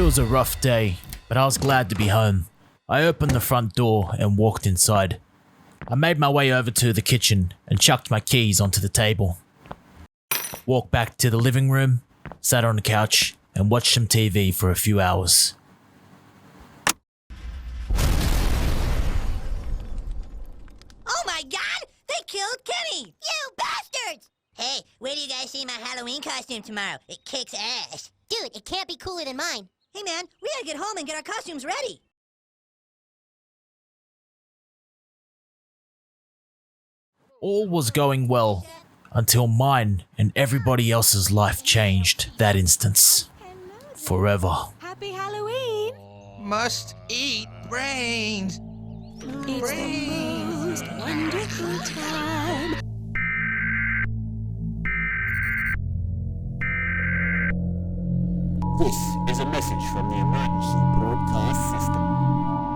was a rough day, but I was glad to be home. I opened the front door and walked inside. I made my way over to the kitchen and chucked my keys onto the table. Walked back to the living room, sat on the couch, and watched some TV for a few hours. Oh my god! They killed Kenny! You bastards! Hey, where do you guys see my Halloween costume tomorrow? It kicks ass. Dude, it can't be cooler than mine. Hey man, we gotta get home and get our costumes ready. All was going well until mine and everybody else's life changed that instance. Forever. Happy Halloween! Must eat brains. It's the most wonderful time. This is a message from the emergency broadcast system.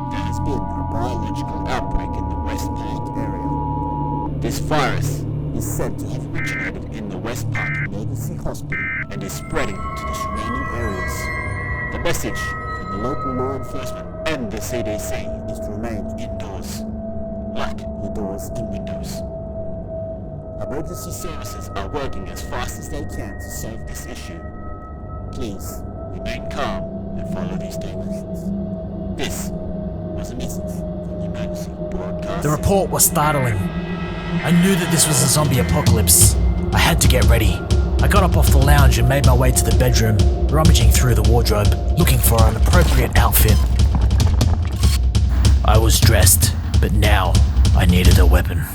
There has been a biological outbreak in the West Park area. This virus is said to have originated in the West Park Emergency Hospital and is spreading to the surrounding areas. The message from the local law enforcement and the CDC is to remain indoors. Lock your doors and windows. Emergency services are working as fast as they can to solve this issue. Please remain calm and follow these directions. This was a message from the emergency broadcast. The report was startling. I knew that this was a zombie apocalypse. I had to get ready. I got up off the lounge and made my way to the bedroom, rummaging through the wardrobe, looking for an appropriate outfit. I was dressed, but now I needed a weapon.